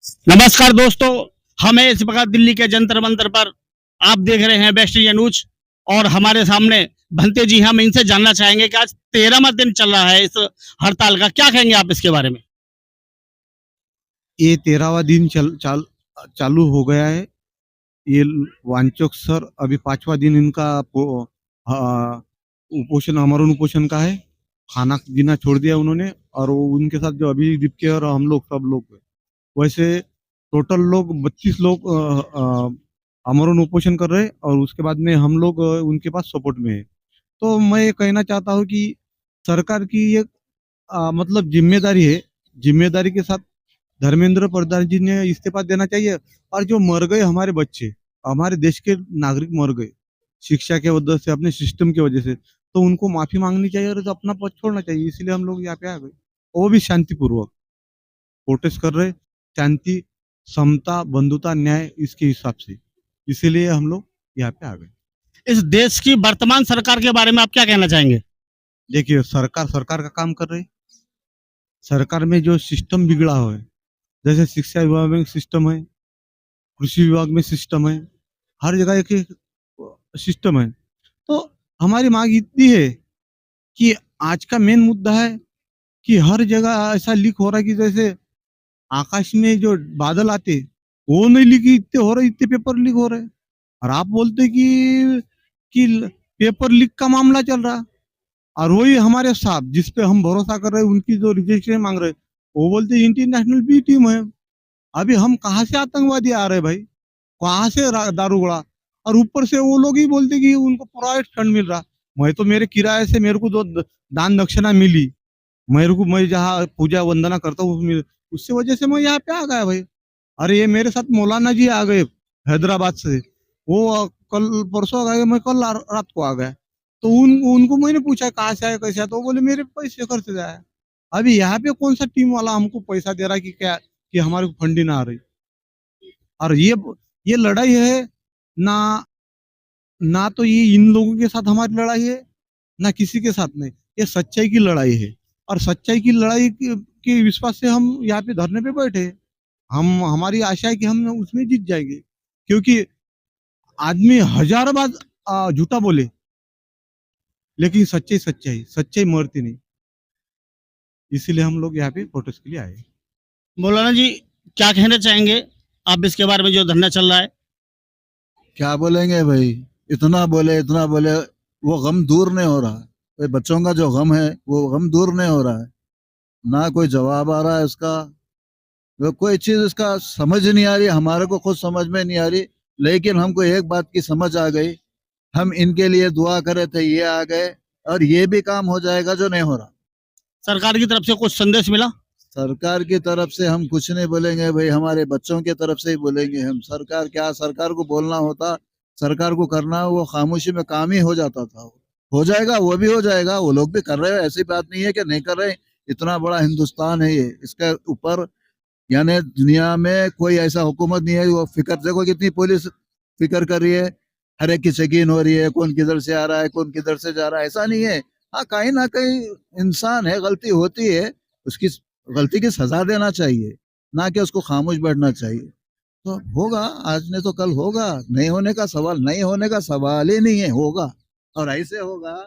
नमस्कार दोस्तों, हम हैं इस वक्त दिल्ली के जंतर मंतर पर। आप देख रहे हैं बेस्ट इंडिया न्यूज और हमारे सामने भंते जी हैं। हम इनसे जानना चाहेंगे कि आज 13वां दिन चल रहा है इस हड़ताल का, क्या कहेंगे आप इसके बारे में? ये 13वां दिन चालू हो गया है। ये वांचक सर अभी 5वां दिन इनका उपोषण, आमरण उपोषण का है। खाना जीना छोड़ दिया उन्होंने, और वो उनके साथ जो अभी दीपके और हम लोग सब लोग हैं। वैसे टोटल लोग 32 लोग आमरण उपोषण कर रहे हैं, और उसके बाद में हम लोग उनके पास सपोर्ट में है। तो मैं ये कहना चाहता हूँ कि सरकार की ये मतलब जिम्मेदारी है। जिम्मेदारी के साथ धर्मेंद्र प्रधान जी ने इस्तीफा देना चाहिए। और जो मर गए हमारे बच्चे, हमारे देश के नागरिक मर गए शिक्षा के वजह से, अपने सिस्टम की वजह से, तो उनको माफी मांगनी चाहिए और अपना पद छोड़ना चाहिए। इसलिए हम लोग यहाँ पे आ गए, वो भी शांतिपूर्वक प्रोटेस्ट कर रहे। शांति, समता, बंधुता, न्याय, इसके हिसाब से। इसीलिए हम लोग यहाँ पे आ गए। इस देश की वर्तमान सरकार के बारे में आप क्या कहना चाहेंगे? देखिए, सरकार सरकार का काम कर रही। सरकार में जो सिस्टम बिगड़ा हुआ है, जैसे शिक्षा विभाग में सिस्टम है, कृषि विभाग में सिस्टम है, हर जगह एक एक सिस्टम है। तो हमारी मांग इतनी है कि आज का मेन मुद्दा है कि हर जगह ऐसा लीक हो रहा है कि जैसे आकाश में जो बादल आते, वो नहीं लीक इतने हो रहे, इतने पेपर लीक हो रहे। और आप बोलते कि पेपर लीक का मामला चल रहा, और वही हमारे साहब जिस पे हम भरोसा कर रहे हैं, उनकी जो रजिस्ट्रेशन मांग रहे, वो बोलते इंटरनेशनल बी टीम है। अभी हम कहाँ से आतंकवादी आ रहे भाई, कहाँ से दारू उड़ा? और ऊपर से वो लोग ही बोलते कि उनको प्राइवेट फंड मिल रहा। मैं तो मेरे किराए से मेरे को जो दान दक्षिणा मिली, मेरे को, मैं जहाँ पूजा वंदना करता हूँ, उससे वजह से मैं यहाँ पे आ गया भाई। अरे ये मेरे साथ मौलाना जी आ गए हैदराबाद से। वो कल परसों आ गए, मैं कल रात को आ गया। तो उनको मैंने पूछा कहाँ से आया, कैसे आया, तो वो बोले मेरे पैसे खर्च जाए। अभी यहाँ पे कौन सा टीम वाला हमको पैसा दे रहा है कि क्या, कि हमारे को फंडिंग आ रही? और ये लड़ाई है ना, ना तो ये इन लोगों के साथ हमारी लड़ाई है, ना किसी के साथ नहीं। ये सच्चाई की लड़ाई है, और सच्चाई की लड़ाई के विश्वास से हम यहाँ पे धरने पे बैठे हैं। हमारी आशा है कि हम उसमें जीत जाएंगे, क्योंकि आदमी हजार बार झूठा बोले, लेकिन सच्चाई सच्चाई सच्चाई मरती नहीं। इसीलिए हम लोग यहाँ पे प्रोटेस्ट के लिए आए। मौलाना जी, क्या कहना चाहेंगे आप इसके बारे में जो धरना चल रहा है? क्या बोलेंगे भाई, इतना बोले, वो गम दूर नहीं हो रहा है। भाई बच्चों का जो गम है वो गम दूर नहीं हो रहा है। ना कोई जवाब आ रहा है इसका, वो कोई चीज इसका समझ नहीं आ रही, हमारे को खुद समझ में नहीं आ रही। लेकिन हमको एक बात की समझ आ गई, हम इनके लिए दुआ करे थे, ये आ गए, और ये भी काम हो जाएगा जो नहीं हो रहा। सरकार की तरफ से कुछ संदेश मिला? सरकार की तरफ से हम कुछ नहीं बोलेंगे भाई, हमारे बच्चों की तरफ से ही बोलेंगे हम। सरकार क्या, सरकार को बोलना होता, सरकार को करना, वो खामोशी में काम ही हो जाता था। हो जाएगा, वो भी हो जाएगा, वो लोग भी कर रहे हैं, ऐसी बात नहीं है कि नहीं कर रहे। इतना बड़ा हिंदुस्तान है ये, इसके ऊपर यानी दुनिया में कोई ऐसा हुकूमत नहीं है। वो फिक्र देखो, कितनी पुलिस फिक्र कर रही है, हर एक की चेकिंग हो रही है, कौन किधर से आ रहा है, कौन किधर से जा रहा है, ऐसा नहीं है। हाँ, कहीं ना कहीं इंसान है, गलती होती है, उसकी गलती की सजा देना चाहिए, ना कि उसको खामोश बैठना चाहिए। तो होगा, आज नहीं तो कल होगा, नहीं होने का सवाल, नहीं होने का सवाल ही नहीं है, होगा, और ऐसे होगा,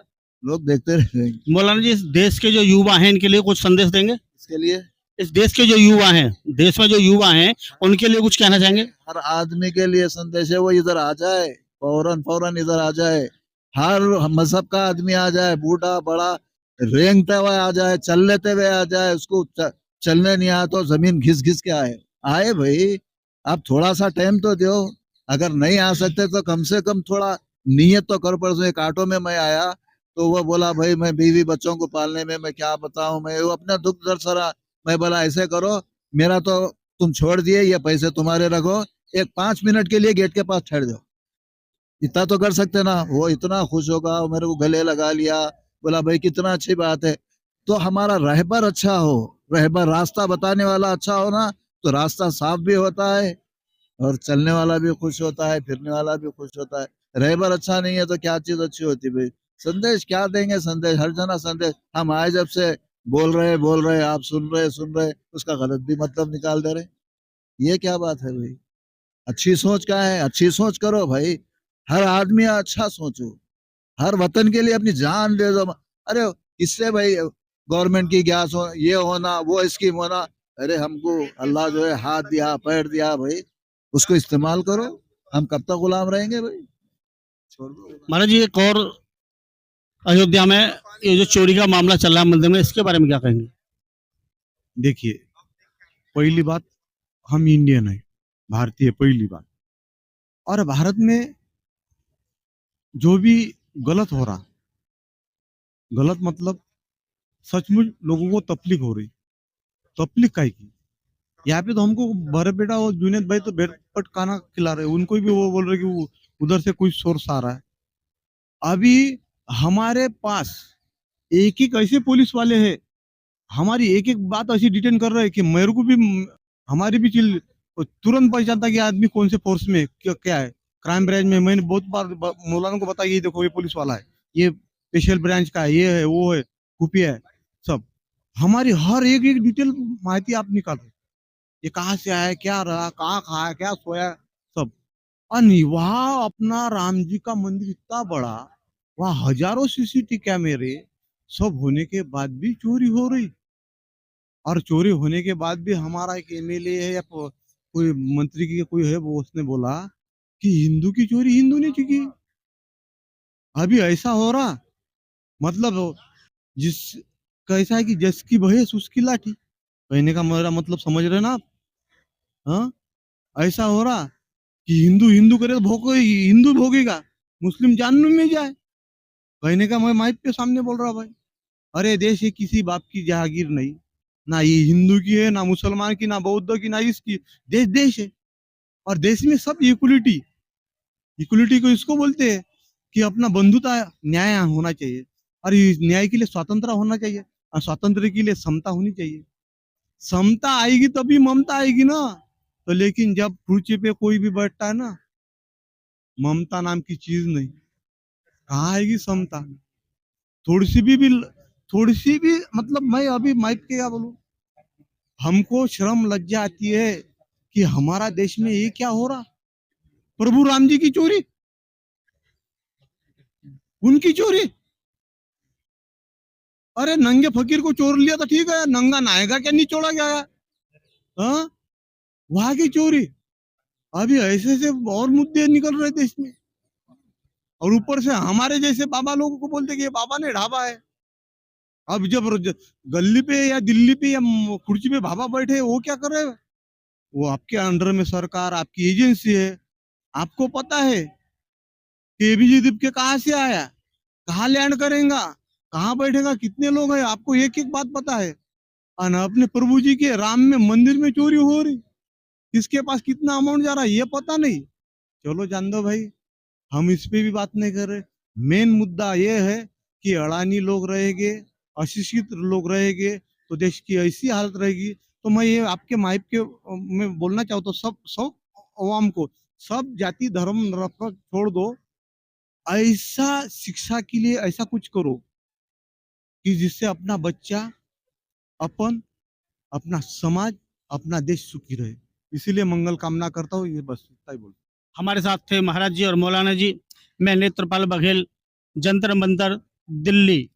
लोग देखते रहेंगे। मौलाना जी, इस देश के जो युवा हैं इनके लिए कुछ संदेश देंगे? इसके लिए इस देश के जो युवा हैं, देश में जो युवा हैं, उनके लिए कुछ कहना चाहेंगे? हर आदमी के लिए संदेश है, वो इधर आ जाए, फौरन फौरन इधर आ जाए। हर मजहब का आदमी आ जाए, बूढ़ा बड़ा रेंगते हुए आ जाए, चल लेते हुए आ जाए। उसको चलने नहीं आया तो जमीन घिस घिस के आए, आए भाई। आप थोड़ा सा टाइम तो दो, अगर नहीं आ सकते तो कम से कम थोड़ा नियत तो कर। परसों एक ऑटो में मैं आया, तो वो बोला भाई मैं बीवी बच्चों को पालने में मैं क्या बताऊं, मैं वो अपना दुख दर्द सरा। मैं बोला ऐसे करो, मेरा तो तुम छोड़ दिए, ये पैसे तुम्हारे रखो, एक 5 मिनट के लिए गेट के पास ठहर जाओ, इतना तो कर सकते ना। वो इतना खुश होगा, मेरे को गले लगा लिया, बोला भाई कितना अच्छी बात है। तो हमारा रहबर अच्छा हो, रहबर रास्ता बताने वाला अच्छा हो ना, तो रास्ता साफ भी होता है, और चलने वाला भी खुश होता है, फिरने वाला भी खुश होता है। रहबर अच्छा नहीं है तो क्या चीज अच्छी होती भाई? संदेश क्या देंगे, संदेश हर जना संदेश। हम आए जब से बोल रहे, आप सुन रहे, उसका गलत भी मतलब निकाल दे रहे। ये क्या बात है भाई? अच्छी सोच का है, अच्छी सोच करो भाई। हर आदमी अच्छा सोचो, हर वतन के लिए अपनी जान दे दो। अरे इससे भाई गवर्नमेंट की क्या ये होना, वो स्कीम होना। अरे हमको अल्लाह जो है हाथ दिया, पैर दिया भाई, उसको इस्तेमाल करो। हम कब तक गुलाम रहेंगे भाई? छोड़ दो। महाराज जी, एक और अयोध्या में ये जो चोरी का मामला चल रहा है मंदिर में, इसके बारे में क्या कहेंगे? देखिए, पहली बात, हम इंडियन है, भारतीय, पहली बात। और भारत में जो भी गलत हो रहा, गलत मतलब सचमुच लोगों को तकलीफ हो रही। तकलीफ काय की? यहाँ पे तो हमको भरे बेटा और जुनेद भाई तो बेटपट खाना खिला रहे, उनको भी वो बोल रहे कि उधर से कुछ सोर्स आ रहा है। अभी हमारे पास एक एक ऐसे पुलिस वाले हैं, हमारी एक एक बात ऐसी डिटेन कर रहे हैं कि मेरे को भी, हमारी भी चिल तुरंत पहचानता कि आदमी कौन से फोर्स में क्या है। क्राइम ब्रांच में मैंने बहुत बार मौलाना को बताया, ये देखो ये पुलिस वाला है, ये स्पेशल ब्रांच का है, ये है, वो है, खुफिया है, सब हमारी हर एक एक डिटेल माहिती आप निकाल रहे, ये कहाँ से आया, क्या रहा, कहाँ खाया, क्या सोया, सब। और वहाँ अपना राम जी का मंदिर इतना बड़ा, वहाँ हजारों सीसीटीवी कैमरे सब होने के बाद भी चोरी हो रही। और चोरी होने के बाद भी हमारा एक एमएलए है या कोई मंत्री की कोई है, वो उसने बोला कि हिंदू की चोरी हिंदू ने की। अभी ऐसा हो रहा, मतलब जिस कैसा है कि जिसकी भैंस उसकी लाठी, कहने का मेरा मतलब समझ रहे ना आप? हाँ, ऐसा हो रहा कि हिंदू हिंदू करे तो हिंदू भोगेगा, मुस्लिम जानने में जाए। कहने का मैं माइक पे सामने बोल रहा भाई, अरे देश ये किसी बाप की जहागीर नहीं, ना ये हिंदू की है, ना मुसलमान की, ना बौद्ध की, ना इसकी। देश देश है, और देश में सब इक्वलिटी, इक्वलिटी को इसको बोलते हैं कि अपना बंधुता न्याय होना चाहिए, और इस न्याय के लिए स्वतंत्र होना चाहिए, और स्वतंत्र के लिए समता होनी चाहिए। समता आएगी तभी ममता आएगी ना। तो लेकिन जब कुर्सी पे कोई भी बैठता है ना, ममता नाम की चीज नहीं, कहाँ आएगी समता? थोड़ी सी भी मतलब, मैं अभी माइक के क्या बोलूं, हमको शर्म लज्जा आती है कि हमारा देश में ये क्या हो रहा। प्रभु राम जी की चोरी, उनकी चोरी। अरे नंगे फकीर को चोर लिया तो ठीक है, नंगा नायगा क्या नहीं छोड़ा गया है? हाँ, वहां की चोरी। अभी ऐसे से और मुद्दे निकल रहे देश में, और ऊपर से हमारे जैसे बाबा लोगों को बोलते कि ये बाबा ने ढाबा है। अब जब गली पे या दिल्ली पे या कुर्सी पे बाबा बैठे, वो क्या कर रहे हैं? वो आपके अंडर में सरकार, आपकी एजेंसी है, आपको पता है कि एबीजे दीप कहाँ से आया, कहाँ लैंड करेगा, कहाँ बैठेगा, कितने लोग हैं, आपको एक एक बात पता है। और अपने प्रभु जी के राम में मंदिर में चोरी हो रही, किसके पास कितना अमाउंट जा रहा है ये पता नहीं। चलो जान दो भाई, हम इस पे भी बात नहीं कर रहे। मेन मुद्दा ये है कि अड़ानी लोग रहेंगे, अशिक्षित लोग रहेंगे, तो देश की ऐसी हालत रहेगी। तो मैं ये आपके माइक के में बोलना चाहता हूँ, सब सब अवाम को, सब जाति धर्म नफरत छोड़ दो, ऐसा शिक्षा के लिए ऐसा कुछ करो कि जिससे अपना बच्चा, अपन, अपना समाज, अपना देश सुखी रहे। इसीलिए मंगल कामना करता हूँ, ये बस इतना ही बोल। हमारे साथ थे महाराज जी और मौलाना जी। मैं नेत्रपाल बघेल, जंतर मंतर, दिल्ली।